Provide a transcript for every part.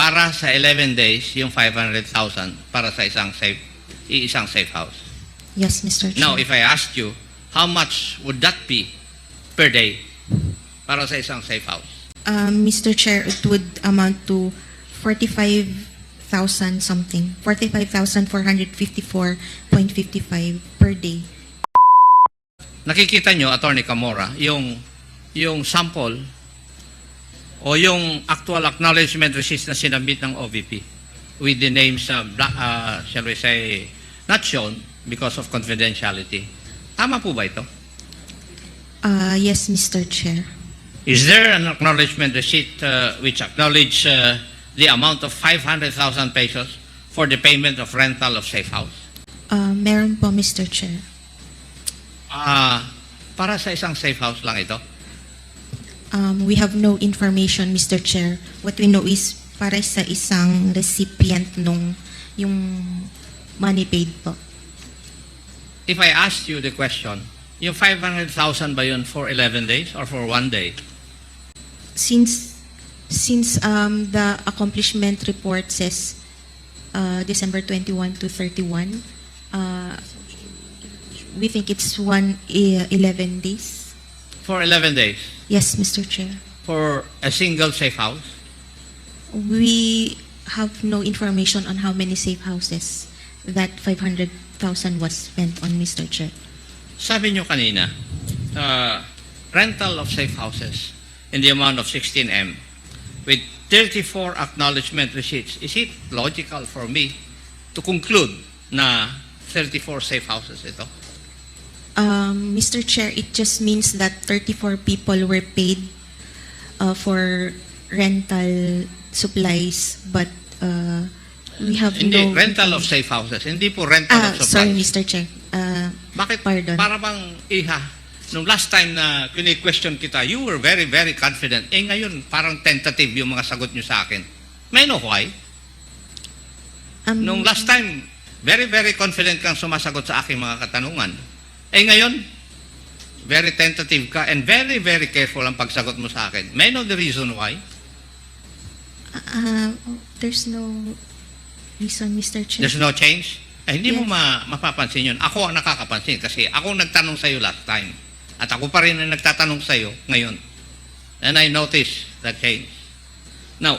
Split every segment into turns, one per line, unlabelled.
para sa 11 days, yung 500,000 para sa isang safe house.
Yes, Mr. Chair.
Now, if I asked you, how much would that be per day para sa isang safe house?
Mr. Chair, it would amount to 45,000 something. 45,454.55 per day.
Nakikita nyo, Attorney Camora, yung sample o yung actual acknowledgement receipt na sinabit ng OVP with the names, shall we say, not shown because of confidentiality. Tama po ba ito?
Yes, Mr. Chair.
Is there an acknowledgement receipt which acknowledge the amount of 500,000 pesos for the payment of rental of safe house?
Meron po, Mr. Chair.
Para sa isang safe house lang ito?
We have no information, Mr. Chair. What we know is para sa isang recipient nung yung money paid po.
If I asked you the question, yung 500,000 ba yun for 11 days or for 1 day?
Since the accomplishment report says December 21 to 31, we think it's 11 days.
For 11 days?
Yes, Mr. Chair.
For a single safe house?
We have no information on how many safe houses that 500,000 was spent on, Mr. Chair.
Sabi nyo kanina, rental of safe houses in the amount of 16M with 34 acknowledgement receipts. Is it logical for me to conclude na 34 safe houses ito?
Mr. Chair, it just means that 34 people were paid for rental supplies, but we have
Hindi,
no...
rental of safe houses. Hindi po rental of supplies.
Sorry, Mr. Chair.
Bakit?
Pardon.
Para bang, nung last time na kini-question kita, you were very, very confident. Ngayon, parang tentative yung mga sagot nyo sa akin. May know why? Nung last time, very, very confident kang sumasagot sa aking mga katanungan. Ngayon, very tentative ka and very, very careful ang pagsagot mo sa akin. May know the reason why?
There's no reason, Mr. Chair.
There's no change? Hindi
Yes.
mo mapapansin yun. Ako ang nakakapansin kasi ako nagtanong sa'yo last time. At ako pa rin ang nagtatanong sa'yo ngayon. And I noticed that change. Now,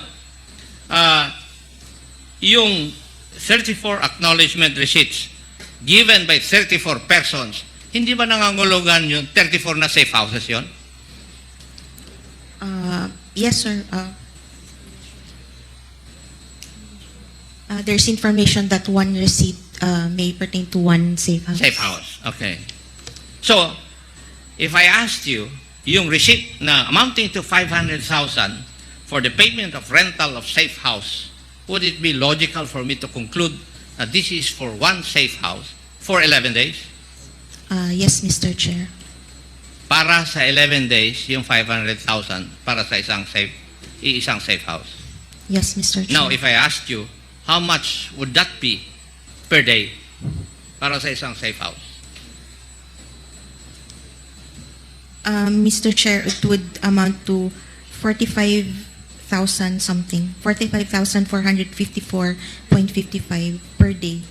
yung 34 acknowledgement receipts given by 34 persons, hindi ba nangangulugan yung 34 na safe houses yon?
Yes, sir. There's information that one receipt may pertain to one safe house.
Safe house. Okay. So, if I asked you, yung receipt na amounting to 500,000 for the payment of rental of safe house, would it be logical for me to conclude that this is for one safe house for 11 days?
Yes, Mr. Chair.
Para sa 11 days, yung 500,000 para sa isang safe house.
Yes, Mr. Chair.
Now, if I asked you, how much would that be per day para sa isang safe house?
Mr. Chair, it would amount to 45,000 something. 45,454.55 per day.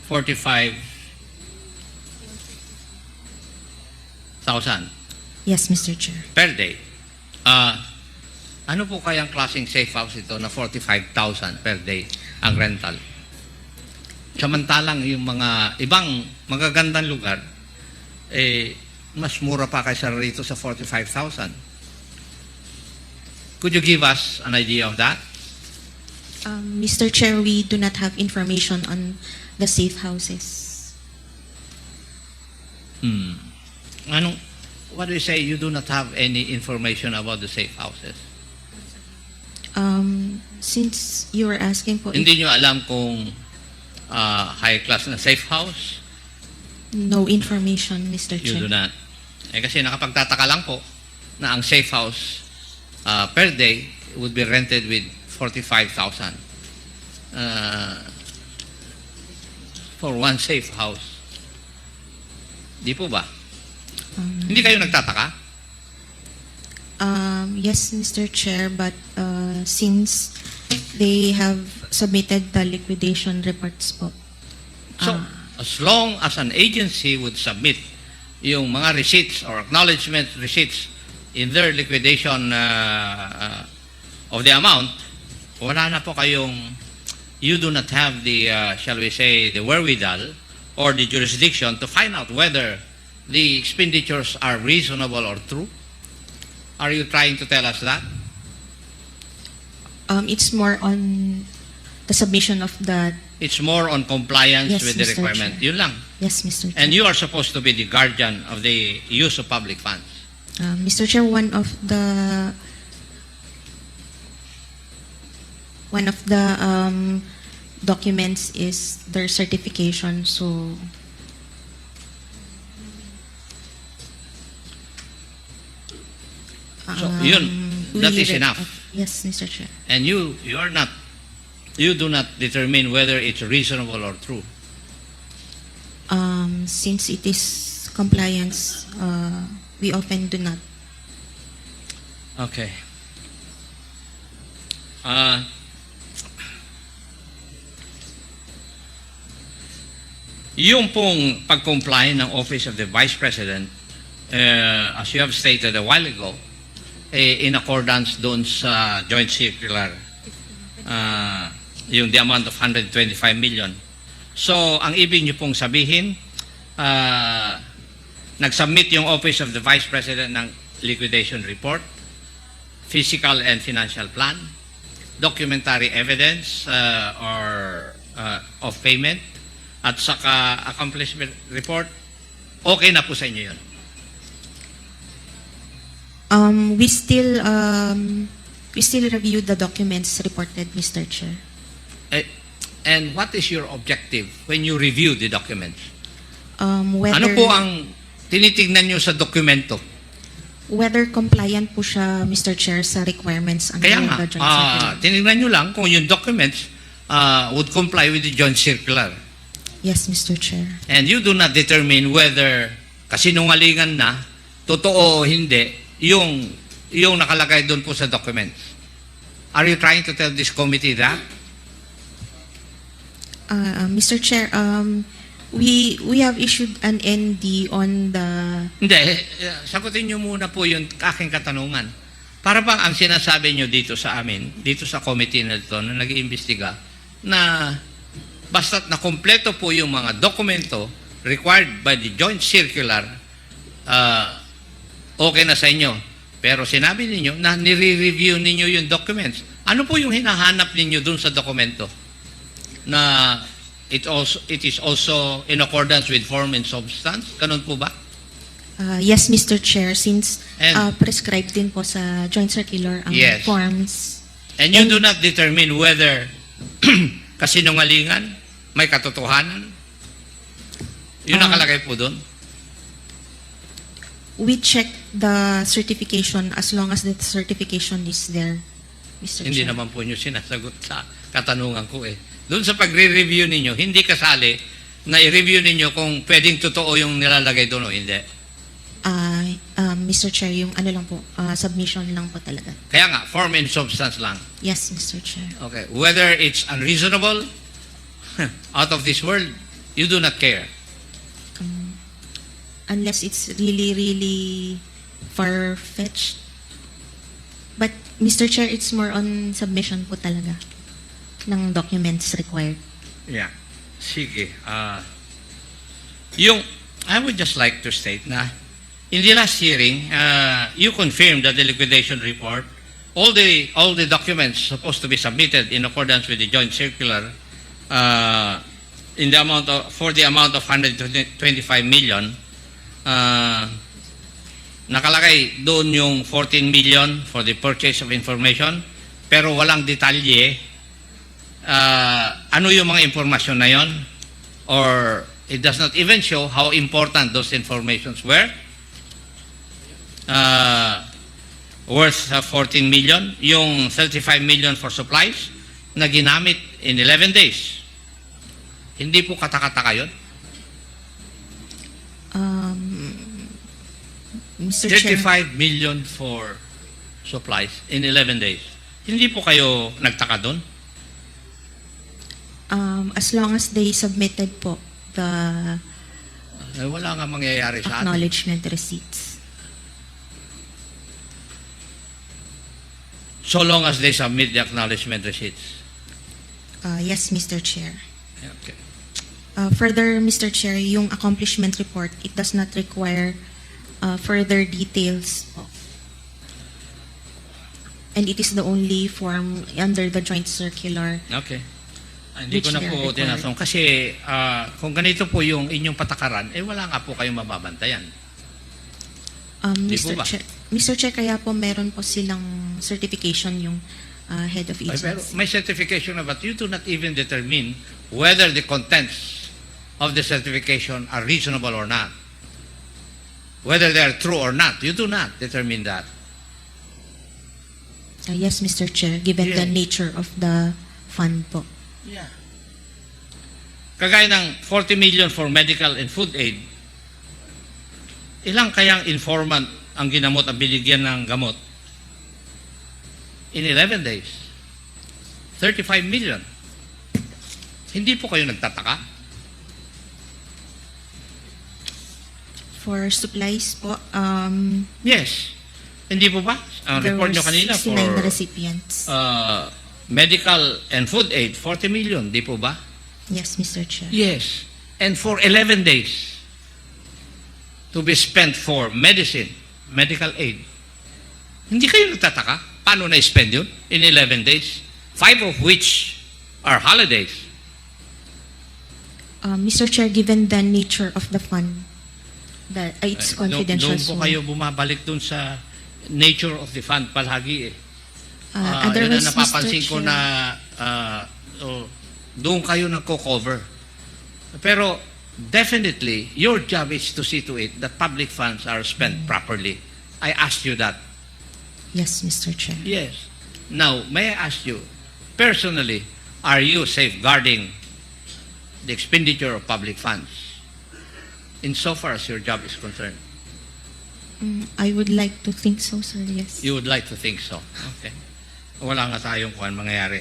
45,000
Yes, Mr. Chair.
per day. Ano po kayang klaseng safe house ito na 45,000 per day ang rental? Samantalang yung mga ibang magagandang lugar, mas mura pa kaysa rito sa 45,000. Could you give us an idea of that?
Mr. Chair, we do not have information on the safe houses.
What do you say? You do not have any information about the safe houses?
Since you were asking po,
Hindi nyo alam kung high class na safe house?
no information, Mr.
You do
Chair.
not. Kasi nakapagtataka lang po na ang safe house per day would be rented with 45,000 for one safe house. Di po ba? Hindi kayo nagtataka?
Yes, Mr. Chair, but since they have submitted the liquidation reports po.
So, as long as an agency would submit yung mga receipts or acknowledgement receipts in their liquidation of the amount, wala na po kayong, you do not have the, shall we say, the wherewithal or the jurisdiction to find out whether the expenditures are reasonable or true? Are you trying to tell us that?
It's more on the submission of the...
It's more on compliance
Yes,
with the
Mr.
requirement.
Chair.
Yun lang.
Yes, Mr. Chair.
And you are supposed to be the guardian of the use of public funds.
Mr. Chair, one of the documents is their certification, so
So, yun, that is enough.
Yes, Mr. Chair.
And you do not determine whether it's reasonable or true.
Since it is compliance, we often do not.
Okay. Yung pong pag-comply ng Office of the Vice President, as you have stated a while ago, in accordance doon sa joint circular, yung the amount of 125 million. So, ang ibig niyo pong sabihin, nag-submit yung Office of the Vice President ng liquidation report, physical and financial plan, documentary evidence of payment, at saka accomplishment report. Okay na po sa inyo yun?
We still review the documents reported, Mr. Chair.
And what is your objective when you review the documents?
Whether,
Ano po ang tinitingnan nyo sa dokumento?
whether compliant po siya, Mr. Chair, sa requirements under
Kaya nga,
the joint circular.
tinignan nyo lang kung yung documents would comply with the joint circular.
Yes, Mr. Chair.
And you do not determine whether kasinungalingan na, totoo o hindi, yung nakalagay doon po sa documents. Are you trying to tell this committee that?
Mr. Chair, we have issued an ND on the...
Hindi, sagutin nyo muna po yung aking katanungan. Para bang ang sinasabi nyo dito sa amin, dito sa committee na ito, na nag-iimbestiga, na basta't na kompleto po yung mga dokumento required by the joint circular, okay na sa inyo. Pero sinabi ninyo na nire-review ninyo yung documents. Ano po yung hinahanap ninyo dun sa dokumento? Na it is also in accordance with form and substance? Ganun po ba?
Yes, Mr. Chair, since
And-
prescribed din po sa joint circular ang
Yes.
forms.
And you do not determine whether kasinungalingan, may katotohanan? Yung nakalagay po doon?
We check the certification as long as the certification is there, Mr.
Hindi
Chair.
naman po nyo sinasagot sa katanungan ko eh. Doon sa pagre-review ninyo, hindi kasali na i-review ninyo kung pwedeng totoo yung nilalagay doon o hindi.
Mr. Chair, yung ano lang po, submission lang po talaga.
Kaya nga, form and substance lang.
Yes, Mr. Chair.
Okay. Whether it's unreasonable, out of this world, you do not care.
Unless it's really, really far-fetched. But, Mr. Chair, it's more on submission po talaga ng documents required.
Yeah. Sige. I would just like to state na in the last hearing, you confirmed that the liquidation report, all the documents supposed to be submitted in accordance with the joint circular for the amount of 125 million, nakalagay doon yung 14 million for the purchase of information, pero walang detalye ano yung mga informasyon na yon, or it does not even show how important those informations were. Worth 14 million, yung 35 million for supplies na ginamit in 11 days. Hindi po katakataka yun?
Mr. Chair,
35 million for supplies in 11 days. Hindi po kayo nagtaka doon?
As long as they submitted po the
Wala nga mangyayari sa atin.
acknowledgement receipts.
So long as they submit the acknowledgement receipts.
Yes, Mr. Chair.
Okay.
Further, Mr. Chair, yung accomplishment report, it does not require further details. And it is the only form under the joint circular.
Okay. Hindi ko
Which
na
they
po
are required.
tinatong. Kasi kung ganito po yung inyong patakaran, wala nga po kayong mababantayan. Di po ba?
Mr. Chair, kaya po meron po silang certification yung head of
Pero
agency.
may certification na, but you do not even determine whether the contents of the certification are reasonable or not. Whether they are true or not. You do not determine that.
Yes, Mr. Chair, given the
Yes.
nature of the fund po.
Yeah. Kagaya ng 40 million for medical and food aid, ilang kayang informant ang ginamot at binigyan ng gamot? In 11 days. 35 million. Hindi po kayo nagtataka?
For supplies po,
Yes. Hindi po ba? Ang
there
report
were
nyo kanina
69
for
recipients.
medical and food aid, 40 million. Di po ba?
Yes, Mr. Chair.
Yes. And for 11 days to be spent for medicine, medical aid. Hindi kayo nagtataka? Paano na-spend yun in 11 days? 5 of which are holidays.
Mr. Chair, given the nature of the fund, that it's confidential.
Doon po kayo bumabalik doon sa nature of the fund palagi eh. Yun
Otherwise,
ang napapansin
Mr.
ko
Chair,
na doon kayo nagko-cover. Pero definitely, your job is to see to it that public funds are spent properly. I asked you that.
Yes, Mr. Chair.
Yes. Now, may I ask you, personally, are you safeguarding the expenditure of public funds insofar as your job is concerned?
I would like to think so, sir. Yes.
You would like to think so. Okay. Wala nga tayong kuhan mangyayari.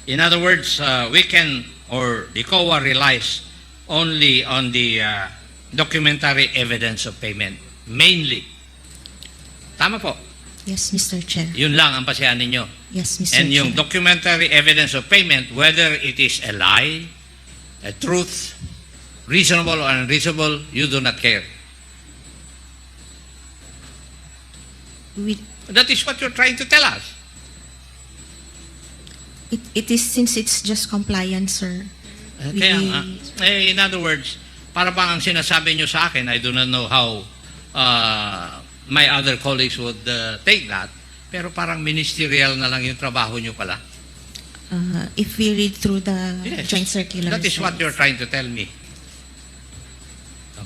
In other words, we can, or the COA relies only on the documentary evidence of payment. Mainly. Tama po.
Yes, Mr. Chair.
Yun lang ang pasihan ninyo.
Yes, Mr.
And yung
Chair.
documentary evidence of payment, whether it is a lie, a truth, reasonable or unreasonable, you do not care. That is what you're trying to tell us.
It is since it's just compliance, sir.
Kaya nga, in other words, para bang ang sinasabi nyo sa akin, I do not know how my other colleagues would take that, pero parang ministerial na lang yung trabaho nyo pala.
If we read through the
Yes.
joint circular.
That is what
sir.
you're trying to tell me.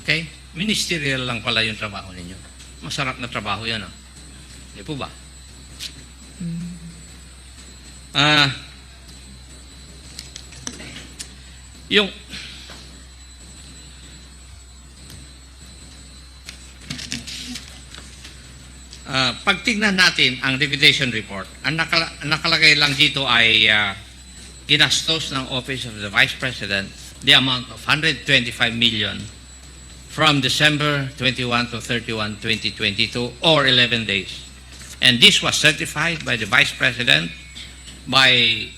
Okay? Ministerial lang pala yung trabaho ninyo. Masarap na trabaho yan, oh. Di po ba? Yung pagtignan natin ang liquidation report, ang nakalagay lang dito ay ginastos ng Office of the Vice President the amount of 125 million from December 21 to 31, 2022 or 11 days. And this was certified by the Vice President, by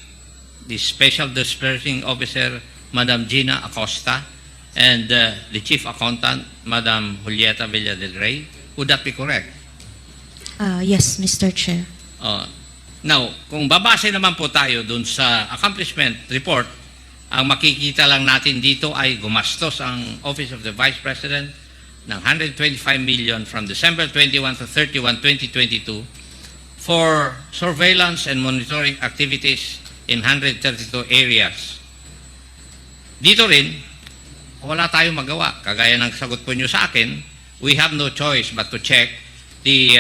the Special Disbursing Officer, Madam Gina Acosta, and the Chief Accountant, Madam Julieta Villa del Rey. Would that be correct?
Yes, Mr. Chair.
Now, kung babase naman po tayo dun sa accomplishment report, ang makikita lang natin dito ay gumastos ang Office of the Vice President ng 125 million from December 21 to 31, 2022 for surveillance and monitoring activities in 132 areas. Dito rin, wala tayong magawa. Kagaya ng sagot po nyo sa akin, we have no choice but to check the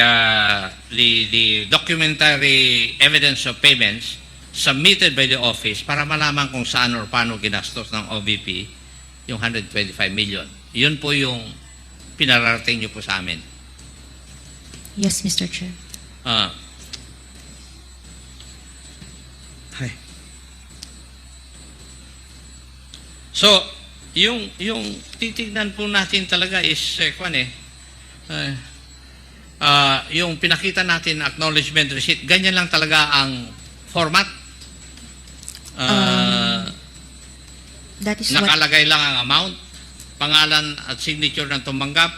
documentary evidence of payments submitted by the office para malaman kung saan or paano ginastos ng OVP yung 125 million. Yun po yung pinararating nyo po sa amin.
Yes, Mr. Chair.
Ay. So, yung titignan po natin talaga is yung pinakita natin na acknowledgement receipt, ganyan lang talaga ang format.
That is what...
Nakalagay lang ang amount, pangalan at signature ng tumanggap,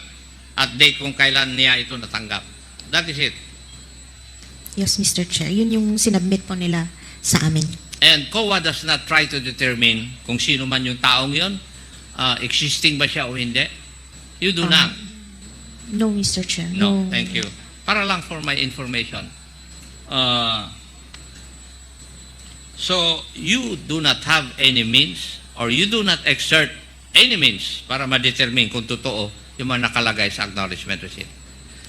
at date kung kailan niya ito natanggap. That is it.
Yes, Mr. Chair. Yun yung sinubmit po nila sa amin.
And COA does not try to determine kung sino man yung taong yun, existing ba siya o hindi. You do not.
No, Mr. Chair.
No, thank you. Para lang for my information. So, you do not have any means or you do not exert any means para ma-determine kung totoo yung mga nakalagay sa acknowledgement receipt.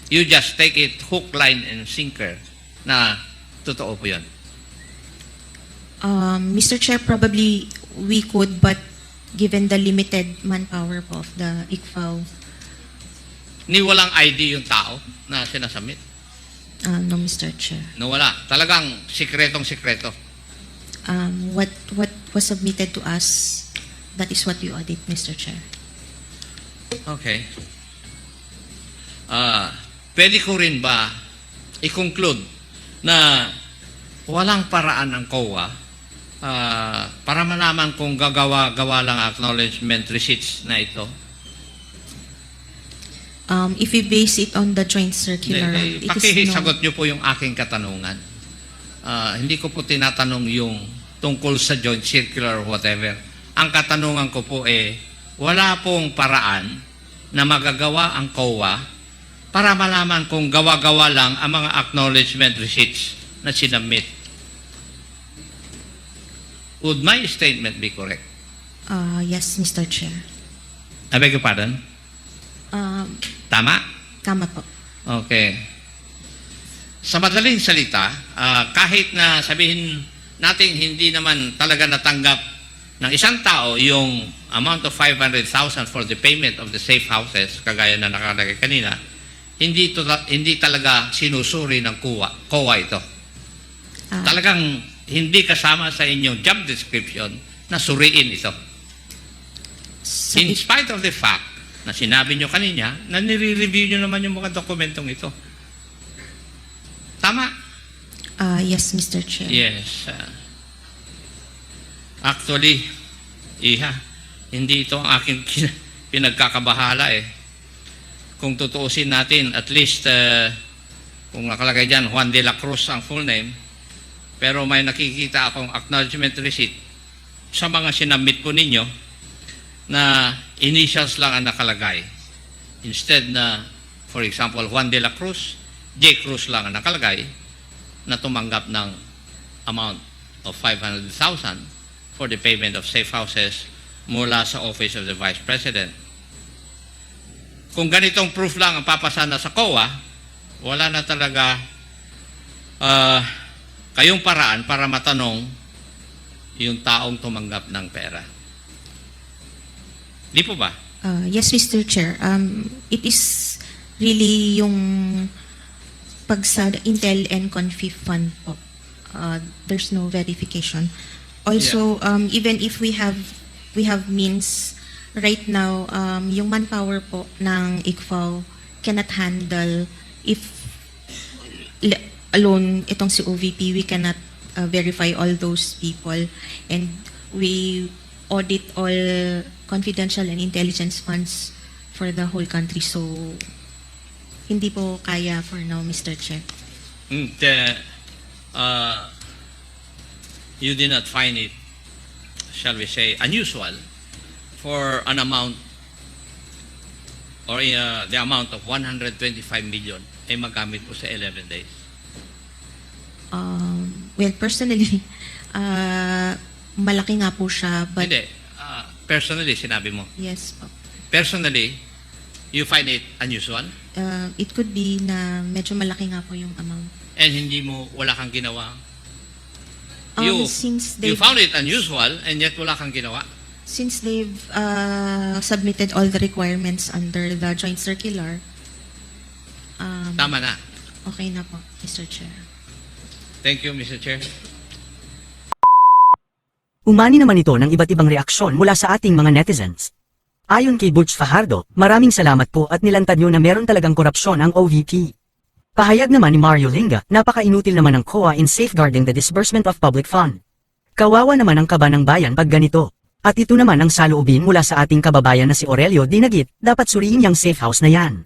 You just take it hook, line, and sinker na totoo po yun.
Mr. Chair, probably we could, but given the limited manpower po of the ICFAO,
Ni walang ID yung tao na sinasubmit.
no, Mr. Chair.
No, wala. Talagang sikretong-sikreto.
What was submitted to us, that is what we audit, Mr. Chair.
Okay. Pwede ko rin ba i-conclude na walang paraan ang COA para malaman kung gagawa-gawa lang acknowledgement receipts na ito?
If we base it on the joint circular, it is
Pakisagot nyo po yung aking katanungan. Hindi ko po tinatanong yung tungkol sa joint circular or whatever. Ang katanungan ko po wala pong paraan na magagawa ang COA para malaman kung gawa-gawa lang ang mga acknowledgement receipts na sinubmit. Would my statement be correct?
Yes, Mr. Chair.
I beg your pardon? Tama?
Tama po.
Okay. Sa madaling salita, kahit na sabihin natin hindi naman talaga natanggap ng isang tao yung amount of 500,000 for the payment of the safe houses, kagaya na nakalagay kanina, hindi talaga sinusuri ng COA ito. Talagang hindi kasama sa inyong job description na suriin ito. In spite of the fact na sinabi nyo kanina na nire-review nyo naman yung mga dokumentong ito. Tama?
Yes, Mr. Chair.
Yes. Actually, hindi ito ang aking pinagkakabahala Kung tutuusin natin, at least, kung nakalagay dyan, Juan de la Cruz ang full name, pero may nakikita akong acknowledgement receipt sa mga sinabmit po ninyo na initials lang ang nakalagay. Instead na, for example, Juan de la Cruz, J. Cruz lang ang nakalagay na tumanggap ng amount of 500,000 for the payment of safe houses mula sa Office of the Vice President. Kung ganitong proof lang ang papasana sa COA, wala na talaga kayong paraan para matanong yung taong tumanggap ng pera. Di po ba?
Yes, Mr. Chair. It is really yung pag sa Intel and Confif Fund po. There's no verification. Also, even if we have means right now, yung manpower po ng ICFAO cannot handle if alone itong si OVP, we cannot verify all those people, and we audit all confidential and intelligence funds for the whole country. So, hindi po kaya for now, Mr. Chair.
You did not find it, shall we say, unusual for an amount or the amount of 125 million ay magamit po sa 11 days?
Well, personally, malaki nga po siya, but...
Hindi. Personally, sinabi mo.
Yes po.
Personally, you find it unusual?
It could be na medyo malaki nga po yung amount.
And wala kang ginawa?
Since
You found it unusual and yet wala kang ginawa?
Since they've submitted all the requirements under the joint circular,
Tama na.
okay na po, Mr. Chair.
Thank you, Mr. Chair.
Umani naman ito ng iba't ibang reaksyon mula sa ating mga netizens. Ayon kay Butch Fajardo, maraming salamat po at nilantad nyo na meron talagang korupsyon ang OVP. Pahayag naman ni Mario Linga, napaka-inutil naman ng COA in safeguarding the disbursement of public fund. Kawawa naman ang kaba ng bayan pag ganito. At ito naman ang saloobin mula sa ating kababayan na si Aurelio Dinagit, dapat suriin yung safe house na yan.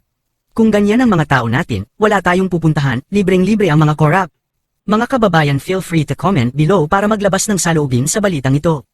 Kung ganyan ang mga tao natin, wala tayong pupuntahan, libreng-libre ang mga corrupt. Mga kababayan, feel free to comment below para maglabas ng saloobin sa balitang ito.